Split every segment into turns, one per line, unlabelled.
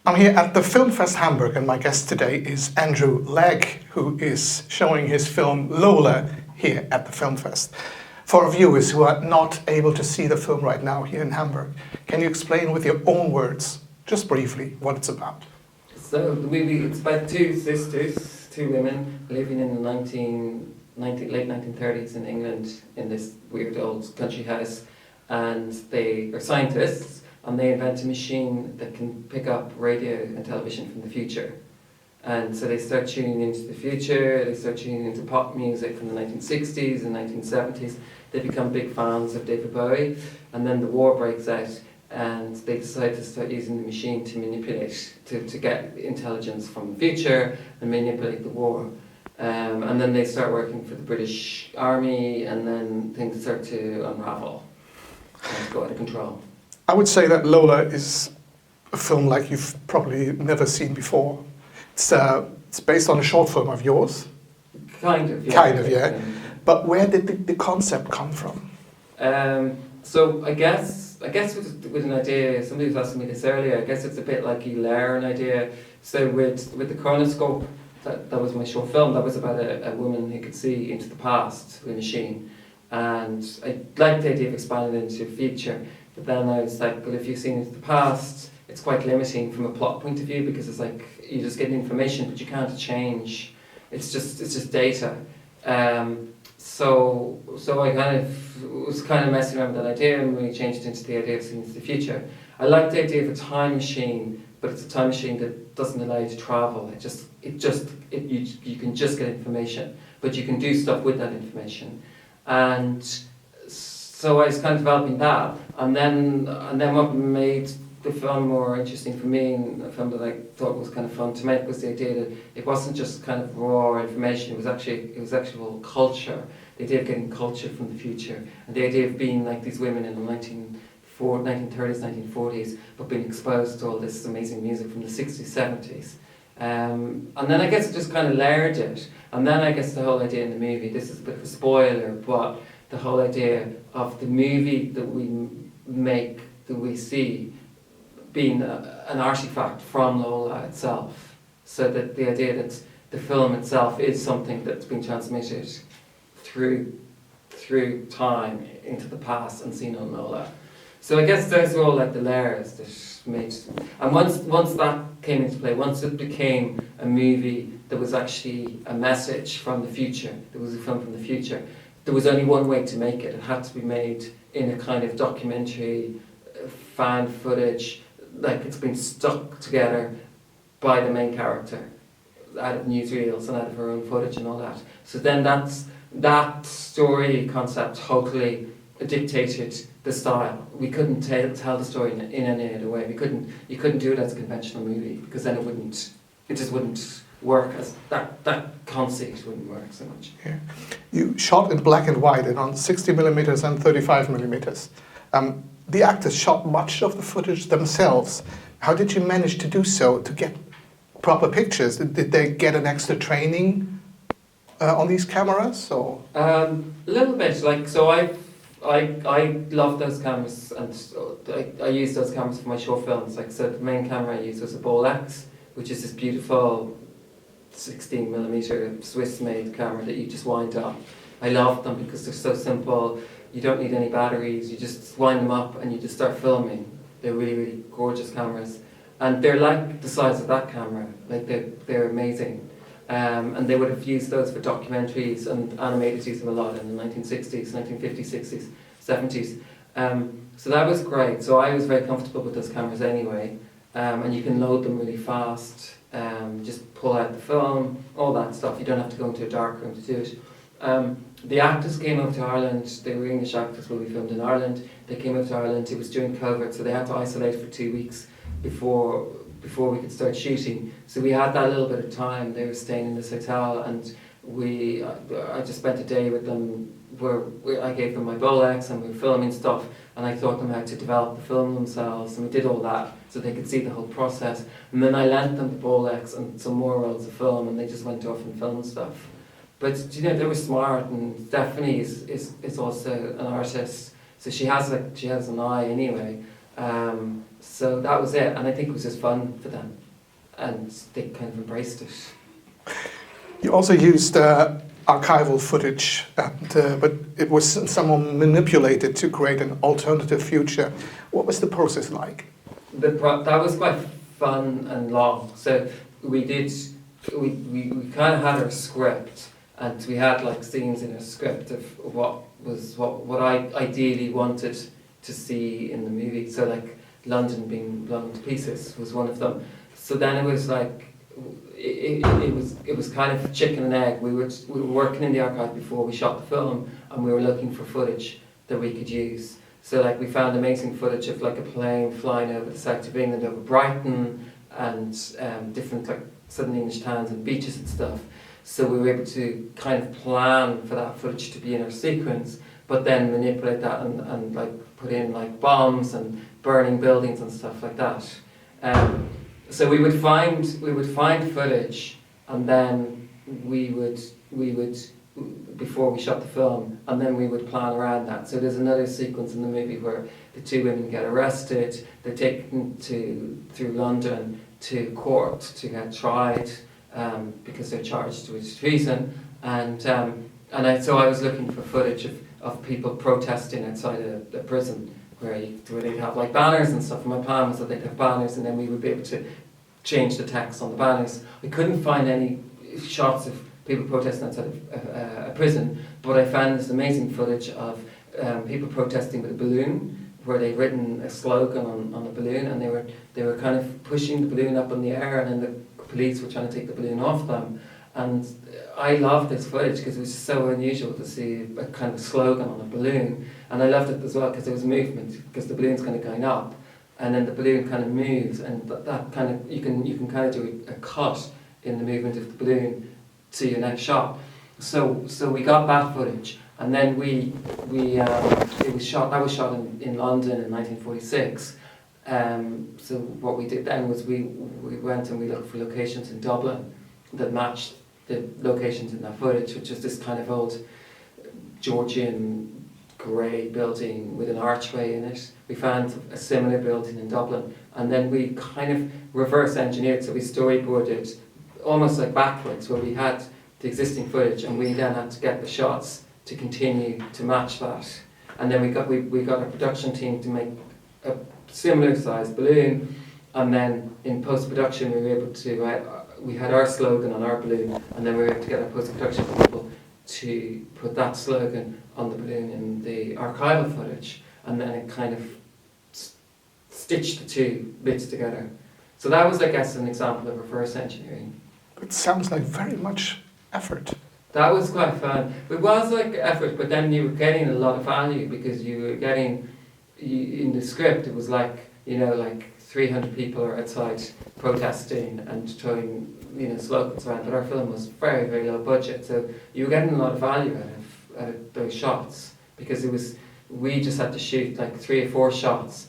I'm here at the Filmfest Hamburg, and my guest today is Andrew Legge, who is showing his film LOLA here at the Filmfest. For our viewers who are not able to see the film right now here in Hamburg, can you explain with your own words, just briefly, what it's about?
So it's about two sisters, two women living in the late 1930s in England in this weird old country house, and they are scientists. And they invent a machine that can pick up radio and television from the future. And so they start tuning into the future, they start tuning into pop music from the 1960s and 1970s. They become big fans of David Bowie, and then the war breaks out, and they decide to start using the machine to manipulate, to get intelligence from the future and manipulate the war. And then they start working for the British Army, and then things start to unravel and go out of control.
I would say that Lola is a film like you've probably never seen before. It's based on a short film of yours.
Kind of, yeah.
Kind of, yeah. But where did the concept come from?
So I guess with an idea, somebody was asking me this earlier, I guess it's a bit like you learn an idea. So with the chronoscope, that was my short film, that was about a woman who could see into the past with a machine. And I liked the idea of expanding it into a feature. But then I was like, well, if you've seen into the past, it's quite limiting from a plot point of view, because it's like you just get information, but you can't change. It's just data. So I was messing around with that idea, and we changed it into the idea of seeing into the future. I like the idea of a time machine, but it's a time machine that doesn't allow you to travel. You can just get information, but you can do stuff with that information. And so I was kind of developing that, and then what made the film more interesting for me, and a film that I thought was kind of fun to make, was the idea that it wasn't just kind of raw information. It was actual culture. The idea of getting culture from the future, and the idea of being like these women in the 1930s, 1940s, but being exposed to all this amazing music from the 60s, 70s. And then I guess it just kind of layered it, and then I guess the whole idea in the movie. This is a bit of a spoiler, but the whole idea of the movie that we make, that we see, being an artifact from Lola itself. So that the idea that the film itself is something that's been transmitted through time into the past and seen on Lola. So I guess those were all like the layers that made. And once that came into play, once it became a movie that was actually a message from the future, it was a film from the future, there was only one way to make it. It had to be made in a kind of documentary, fan footage, like it's been stuck together by the main character out of newsreels and out of her own footage and all that. So then that story concept totally dictated the style. We couldn't tell the story in any other way. You couldn't do it as a conventional movie, because then it just wouldn't work, as that conceit wouldn't work so much.
Yeah. You shot in black and white and on 60 millimeters and 35 millimeters. The actors shot much of the footage themselves. How did you manage to do so, to get proper pictures? Did they get an extra training on these cameras, or? A
little bit. Like, so I love those cameras, and I use those cameras for my short films. Like, so the main camera I used was a Bolex, which is this beautiful 16mm Swiss-made camera that you just wind up. I love them because they're so simple. You don't need any batteries. You just wind them up and you just start filming. They're really, really gorgeous cameras, and they're like the size of that camera. Like they're amazing. And they would have used those for documentaries, and animators used them a lot in the 1960s, 1950s, 60s, 70s. So that was great. So I was very comfortable with those cameras anyway. And you can load them really fast. Just pull out the film, all that stuff. You don't have to go into a dark room to do it. The actors came over to Ireland. They were English actors, but we filmed in Ireland. They came over to Ireland. It was during COVID, so they had to isolate for 2 weeks before we could start shooting. So we had that little bit of time. They were staying in this hotel, and I just spent a day with them where I gave them my Bolex, and we were filming stuff, and I taught them how to develop the film themselves, and we did all that so they could see the whole process. And then I lent them the Bolex and some more rolls of film, and they just went off and filmed stuff. But you know, they were smart, and Stephanie is also an artist, so she has an eye anyway. So that was it, and I think it was just fun for them, and they kind of embraced it.
You also used archival footage, but it was somehow manipulated to create an alternative future. What was the process like?
That was quite fun and long. So we kind of had our script, and we had like scenes in our script of what I ideally wanted to see in the movie. So like London being blown to pieces was one of them. So then it was like it was kind of chicken and egg. We were working in the archive before we shot the film, and we were looking for footage that we could use. So like we found amazing footage of like a plane flying over the south of England, over Brighton, and different like southern English towns and beaches and stuff. So we were able to kind of plan for that footage to be in our sequence, but then manipulate that and like put in like bombs and burning buildings and stuff like that. So we would find footage, and then we would before we shot the film, and then we would plan around that. So there's another sequence in the movie where the two women get arrested. They're taken through London to court to get tried because they're charged with treason. So I was looking for footage of people protesting outside a prison where they'd have like banners and stuff. And my plan was that they'd have banners, and then we would be able to change the text on the banners. I couldn't find any shots of people protesting outside of a prison, but I found this amazing footage of people protesting with a balloon, where they'd written a slogan on a balloon, and they were kind of pushing the balloon up in the air, and then the police were trying to take the balloon off them. And I loved this footage because it was so unusual to see a kind of slogan on a balloon, and I loved it as well because there was movement, because the balloon's kind of going up, and then the balloon kind of moves, and that kind of you can kind of do a cut in the movement of the balloon to your next shot. So we got that footage, and then that was shot in London in 1946. So what we did then was we went and we looked for locations in Dublin that matched the locations in that footage, which is this kind of old Georgian grey building with an archway in it. We found a similar building in Dublin, and then we kind of reverse engineered, so we storyboarded almost like backwards, where we had the existing footage, and we then had to get the shots to continue to match that. And then we got our production team to make a similar sized balloon, and then in post-production we were able to, we had our slogan on our balloon, and then we were able to get our post-production people to put that slogan on the balloon in the archival footage, and then it kind of stitched the two bits together. So that was, I guess, an example of reverse engineering.
It sounds like very much effort.
That was quite fun. It was like effort, but then you were getting a lot of value, because you were getting, in the script it was like, like 300 people are outside protesting and throwing, slogans around, but our film was very, very low budget, so you were getting a lot of value out of those shots, because we just had to shoot like 3 or 4 shots,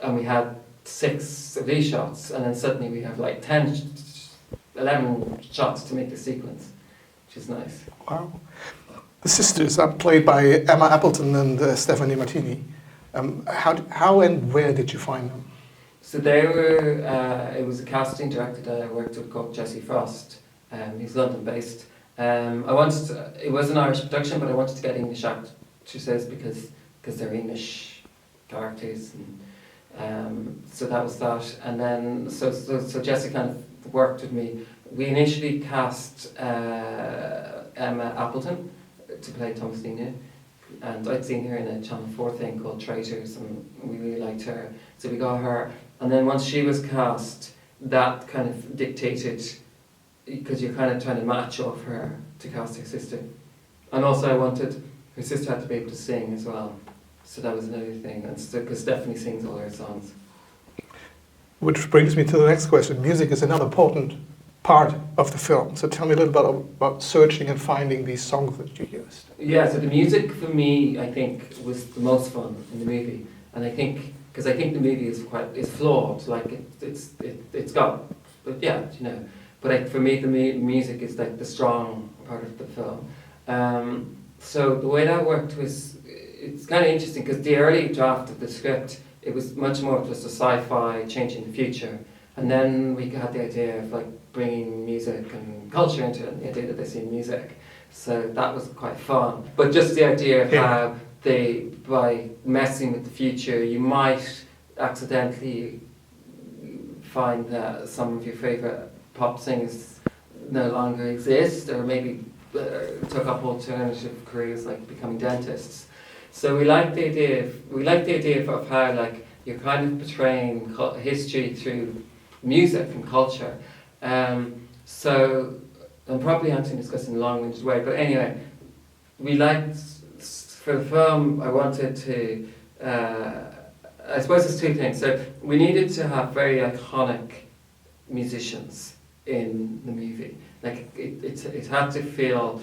and we had 6 of these shots, and then suddenly we have like 11 shots to make the sequence, which is nice.
Wow. The sisters are played by Emma Appleton and Stephanie Martini. How and where did you find them?
So they were, it was a casting director that I worked with called Jesse Frost. He's London based. It was an Irish production, but I wanted to get English actresses because they're English characters. And, so that was that. And then, so Jesse kind of worked with me. We initially cast Emma Appleton to play Thomasina, and I'd seen her in a Channel 4 thing called Traitors, and we really liked her, so we got her. And then once she was cast, that kind of dictated, because you're kind of trying to match off her to cast her sister. And also I wanted, her sister had to be able to sing as well, so that was another thing, and because Stephanie sings all her songs.
Which brings me to the next question. Music is another important part of the film. So tell me a little bit about searching and finding these songs that you used.
Yeah, so the music for me, I think, was the most fun in the movie, and I think because I think the movie is flawed. Like it's got, but yeah, But for me, the music is like the strong part of the film. So the way that worked was, it's kind of interesting because the early draft of the script, it was much more just a sci-fi changing the future. And then we had the idea of like bringing music and culture into it, and the idea that they see music. So that was quite fun. But just the idea of how they, by messing with the future, you might accidentally find that some of your favourite pop singers no longer exist, or maybe took up alternative careers like becoming dentists. So we like the idea of how like you're kind of portraying history through music and culture. So I'm probably answering this question in a long-winded way, but anyway, we liked, for the film, I wanted to, I suppose there's two things. So we needed to have very iconic musicians in the movie. Like it had to feel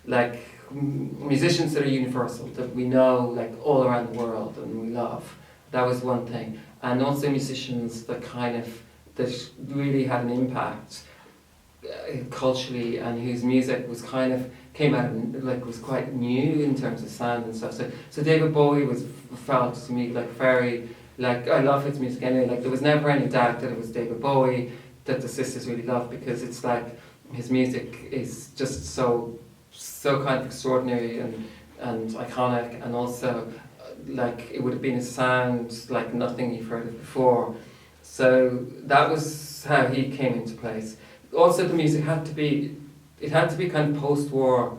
like musicians that are universal, that we know like all around the world and we love. That was one thing. And also musicians that that really had an impact culturally, and whose music was came out of, like, was quite new in terms of sound and stuff. So David Bowie felt to me like very, like, I love his music anyway, like there was never any doubt that it was David Bowie that the sisters really loved, because it's like his music is just so kind of extraordinary and iconic, and also like it would have been a sound like nothing you've heard of before. So that was how he came into place. Also the music had to be kind of post-war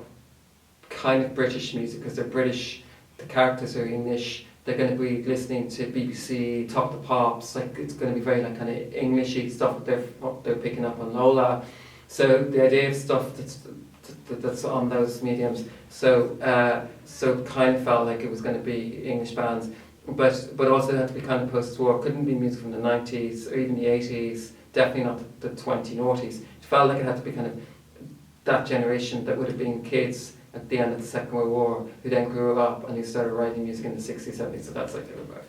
kind of British music, because they're British, the characters are English, they're going to be listening to BBC, Top the Pops, like it's going to be very like kind of Englishy stuff that they're picking up on Lola. So the idea of stuff that's on those mediums, so kind of felt like it was going to be English bands, but also it had to be kind of post-war. Couldn't be music from the 90s or even the 80s, definitely not the 20noughties. It felt like it had to be kind of that generation that would have been kids at the end of the Second World War, who then grew up and who started writing music in the 60s, 70s, so that's like David Bowie.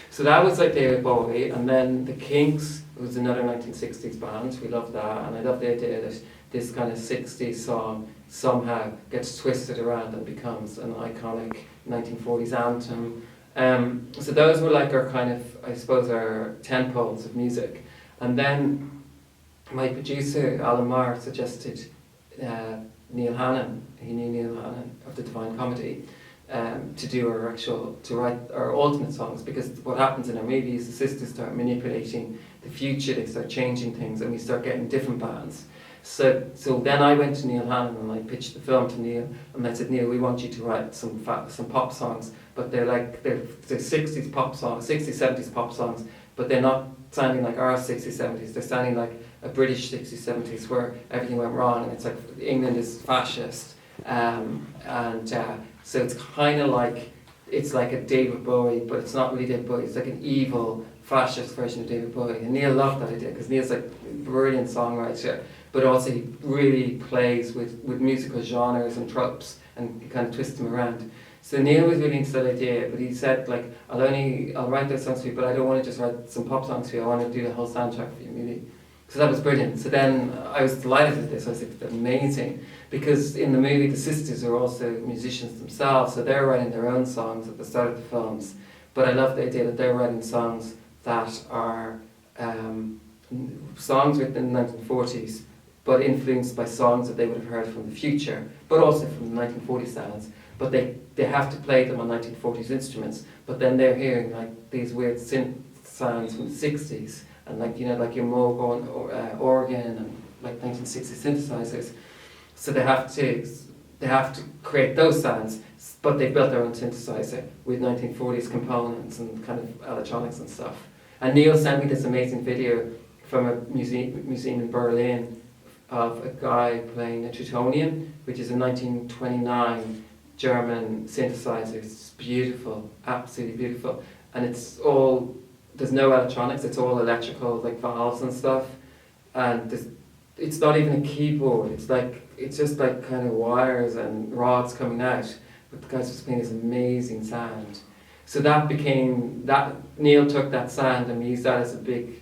So that was like David Bowie, and then the Kinks was another 1960s band. We loved that, and I love the idea that this kind of 60s song somehow gets twisted around and becomes an iconic 1940s anthem. So those were like our kind of, I suppose, our tentpoles of music. And then my producer, Alan Marr, suggested Neil Hannon, he knew Neil Hannon of the Divine Comedy, to write our alternate songs, because what happens in our movie is the sisters start manipulating the future, they start changing things, and we start getting different bands. So then I went to Neil Hannon and I pitched the film to Neil, and I said, Neil, we want you to write some pop songs, but they're 60s pop songs, 60s, 70s pop songs, but they're not sounding like our 60s, 70s, they're sounding like a British 60s, 70s where everything went wrong, and it's like England is fascist, so it's kind of like, it's like a David Bowie, but it's not really David Bowie, it's like an evil fascist version of David Bowie. And Neil loved that idea, because Neil's like a brilliant songwriter, but also he really plays with musical genres and tropes, and he kind of twists them around. So Neil was really into that idea, but he said, like, I'll write those songs for you, but I don't want to just write some pop songs for you, I want to do the whole soundtrack for your movie. So that was brilliant. So then I was delighted with this. I was like, amazing, because in the movie the sisters are also musicians themselves, so they're writing their own songs at the start of the films. But I love the idea that they're writing songs that are songs written in the 1940s, but influenced by songs that they would have heard from the future, but also from the 1940s sounds. But they have to play them on 1940s instruments, but then they're hearing like these weird synth sounds from the 60s, and like, you know, like your Moog organ and like 1960s synthesizers. So they have to create those sounds, but they built their own synthesizer with 1940s components and kind of electronics and stuff. And Neil sent me this amazing video from a museum in Berlin of a guy playing a Teutonium, which is a 1929 German synthesizer. It's beautiful, absolutely beautiful. And there's no electronics, it's all electrical, like valves and stuff. And it's not even a keyboard, it's just like kind of wires and rods coming out. But the guys just playing this amazing sound. So Neil took that sound and used that as a big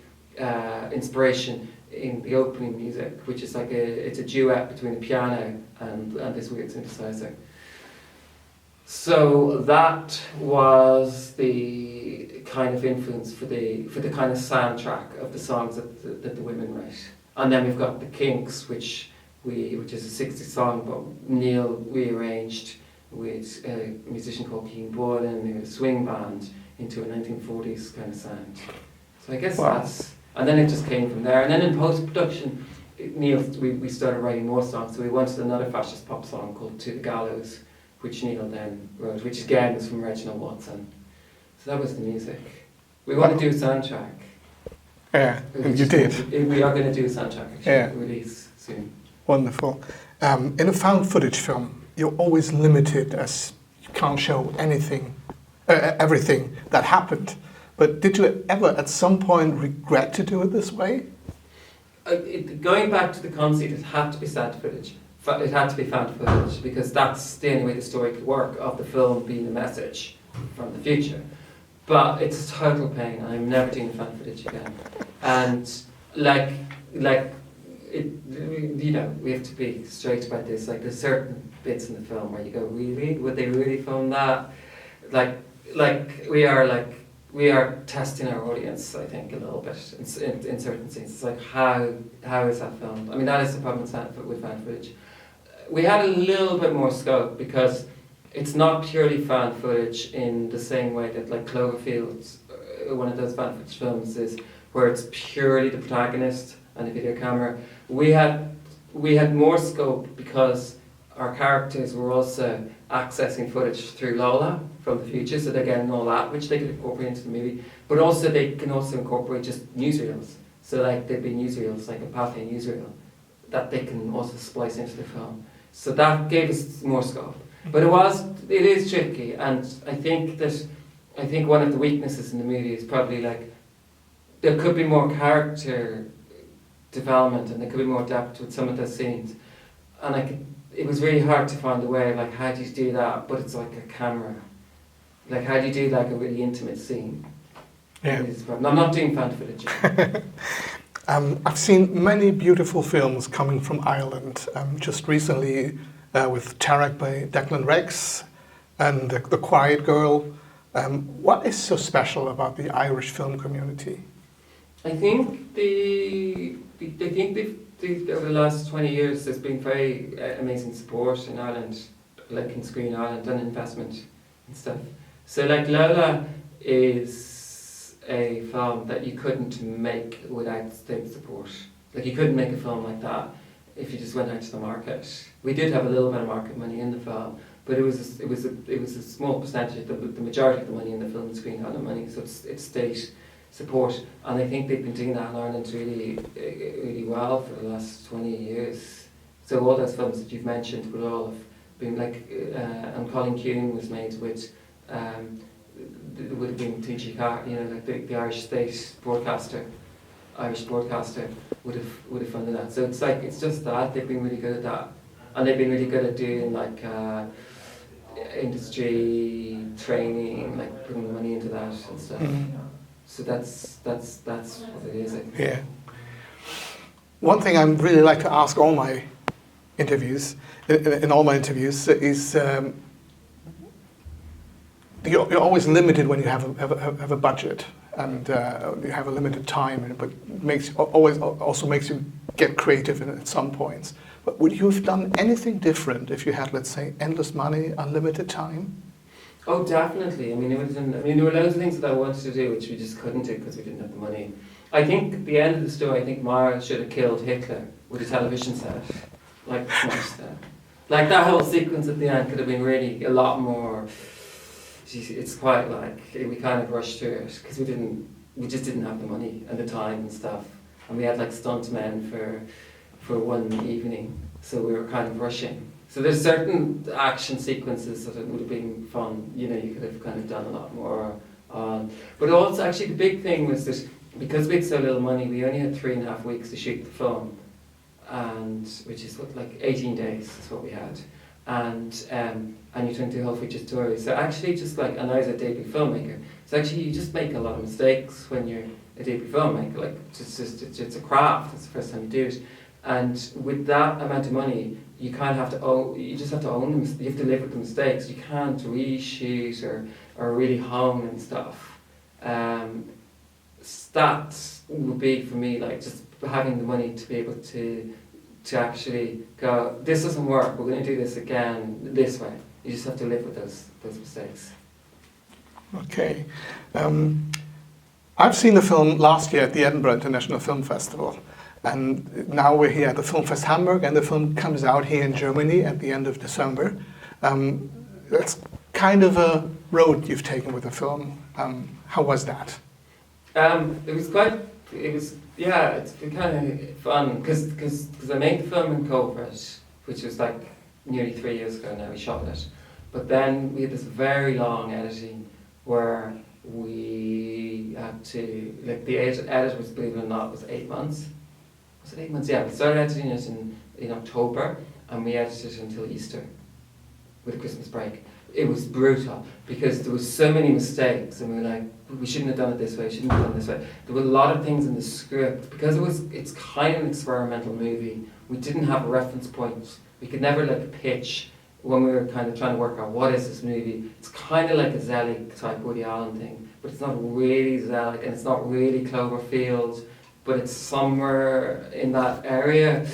inspiration in the opening music, which is like it's a duet between a piano and this weird synthesizer. So that was the kind of influence for the kind of soundtrack of the songs that the women write. And then we've got the Kinks, which is a 60s song, but Neil rearranged with a musician called Keane Boylan, who was a swing band, into a 1940s kind of sound. So I guess that's, and then it just came from there. And then in post-production, we started writing more songs. So we wanted another fascist pop song called To the Gallows, which Neil then wrote, which again was from Reginald Watson. So that was the music. We want to do a soundtrack.
Yeah, and you did.
We are going to do a soundtrack, actually, release soon.
Wonderful. In a found footage film, you're always limited as you can't show anything, everything that happened. But did you ever at some point regret to do it this way?
Going back to the conceit, it had to be found footage. It had to be found footage because that's the only way the story could work, of the film being a message from the future. But it's a total pain, and I'm never doing found footage again. And we have to be straight about this. Like, there's certain bits in the film where you go, really? Would they really film that? We are testing our audience, I think, a little bit in certain scenes. It's like, how is that filmed? I mean, that is the problem with found footage. We had a little bit more scope because it's not purely found footage in the same way that, like, Cloverfield, one of those found footage films, is where it's purely the protagonist and a video camera. We had more scope because our characters were also accessing footage through LOLA from the future, so they're getting all that, which they could incorporate into the movie. But also they can also incorporate just newsreels. So like there'd be newsreels, like a Pathy newsreel, that they can also splice into the film. So that gave us more scope. But it is tricky, and I think one of the weaknesses in the movie is probably like there could be more character development and there could be more depth with some of those scenes. And it was really hard to find a way of like, how do you do that, but it's like a camera. Like, how do you do like a really intimate scene?
Yeah.
I'm not doing found footage.
I've seen many beautiful films coming from Ireland. Just recently with Tarek by Declan Rex and The Quiet Girl. What is so special about the Irish film community?
I think over the last 20 years there's been very amazing support in Ireland, like in Screen Ireland, and investment and stuff. So like LOLA is a film that you couldn't make without state support. Like you couldn't make a film like that if you just went out to the market. We did have a little bit of market money in the film, but it was a small percentage. The majority of the money in the film is Screen Ireland money, so it's state support, and I think they've been doing that in Ireland really well for the last 20 years. So all those films that you've mentioned would all have been like, and Colin Kuhn was made with, it would have been todsichere, you know, like the Irish state broadcaster, would have funded that. So it's just that they've been really good at that, and they've been really good at doing like industry training, like putting money into that and stuff. Mm-hmm. So that's what it is, I think.
Yeah. One thing I really like to ask all my interviews, in all my interviews, is you're always limited when you have a budget and you have a limited time, but also makes you get creative at some points. But would you have done anything different if you had, let's say, endless money, unlimited time?
Oh, definitely. I mean, there were loads of things that I wanted to do which we just couldn't do because we didn't have the money. I think at the end of the story, I think Mara should have killed Hitler with a television set, like smashed that. Like that whole sequence at the end could have been really a lot more. It's quite like we kind of rushed through it because we just didn't have the money and the time and stuff, and we had like stuntmen for one evening, so we were kind of rushing. So there's certain action sequences that it would have been fun, you know, you could have kind of done a lot more on. But also, actually, the big thing was that because we had so little money, we only had 3.5 weeks to shoot the film, and which is what, like 18 days is what we had. And you tend to do whole feature stories. So actually, just like, and I was a debut filmmaker, so actually you just make a lot of mistakes when you're a debut filmmaker. Like, it's a craft, it's the first time you do it. And with that amount of money, you kind of have to own, you just have to own them, you have to live with the mistakes. You can't reshoot or really hone and stuff. That would be for me like just having the money to be able to actually go, this doesn't work, we're going to do this again this way. You just have to live with those mistakes.
Okay. I've seen the film last year at the Edinburgh International Film Festival, and now we're here at the Filmfest Hamburg, and the film comes out here in Germany at the end of December. That's kind of a road you've taken with the film. How was that? It's been kind of fun, because I made the film in COVID, which was like nearly 3 years ago now, we shot it. But then we had this very long editing where we had to, like the edit was, believe it or not, was 8 months. Was it 8 months? Yeah, we started editing it in October, and we edited it until Easter, with a Christmas break. It was brutal, because there was so many mistakes, and we were like, we shouldn't have done it this way, shouldn't have done it this way. There were a lot of things in the script, because it's kind of an experimental movie. We didn't have a reference point. We could never like pitch when we were kind of trying to work out what is this movie. It's kind of like a Zelig type Woody Allen thing, but it's not really Zelig, and it's not really Cloverfield, but it's somewhere in that area.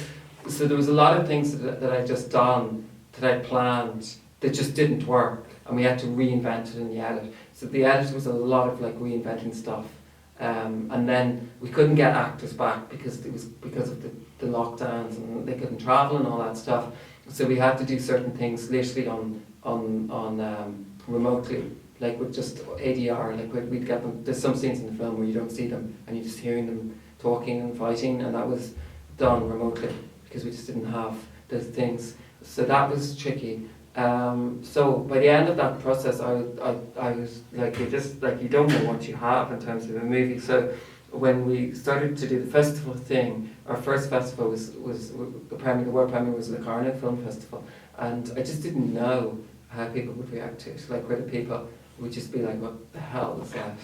So there was a lot of things that I'd just done, that I'd planned, that just didn't work, and we had to reinvent it in the edit. So the edit was a lot of like reinventing stuff, and then we couldn't get actors back because of the lockdowns, and they couldn't travel and all that stuff. So we had to do certain things literally on remotely, like with just ADR. Like we'd get them. There's some scenes in the film where you don't see them, and you're just hearing them talking and fighting, and that was done remotely because we just didn't have those things. So that was tricky. So by the end of that process, I was like, you don't know what you have in terms of a movie. So when we started to do the festival thing, our first festival was the world premiere was the Locarno Film Festival, and I just didn't know how people would react to it. Like whether people would just be like, "What the hell is that?"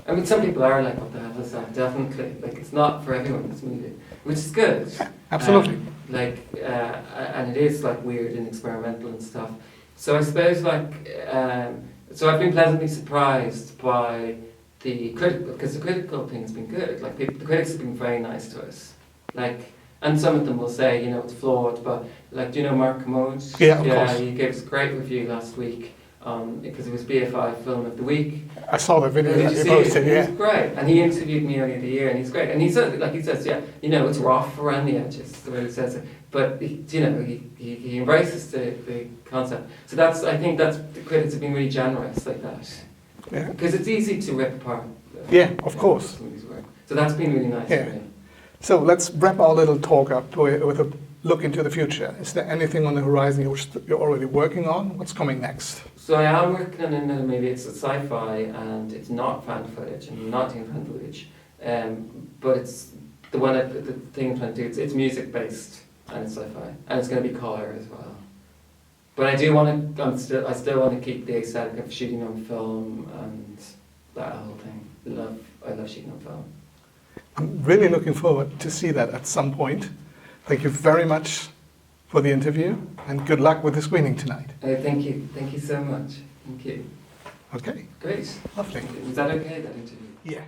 I mean, some people are like, "What the hell is that?" Definitely, like it's not for everyone, this movie, which is good. Absolutely.
And it is like weird and experimental and stuff. So I suppose so I've been pleasantly surprised by the critical, because the critical thing has been good. Like the critics have been very nice to us. Like, and some of them will say, it's flawed, but like, do you know Mark Commode?
Yeah, of course.
He gave us a great review last week because it was BFI Film of the Week.
I saw the video that you
It
posted, yeah.
was great, and he interviewed me earlier in the year, and he's great. And he said, it's rough around the edges, the way he says it, but he embraces the concept. So I think the critics have been really generous like that.
Yeah.
Because it's easy to rip apart.
Yeah, of course.
So that's been really nice for me.
So let's wrap our little talk up with a look into the future. Is there anything on the horizon you're already working on? What's coming next?
So I am working on another movie. It's a sci-fi, and it's not found footage. I'm not doing found footage, but it's the thing I'm trying to do. It's music based, and it's sci-fi, and it's going to be color as well. But I do want to. I still want to keep the aesthetic of shooting on film and that whole thing. I love shooting on film.
I'm really looking forward to see that at some point. Thank you very much for the interview, and good luck with the screening tonight.
Thank you. Thank you so much. Thank you.
Okay.
Great.
Lovely.
Was that okay, that interview?
Yeah.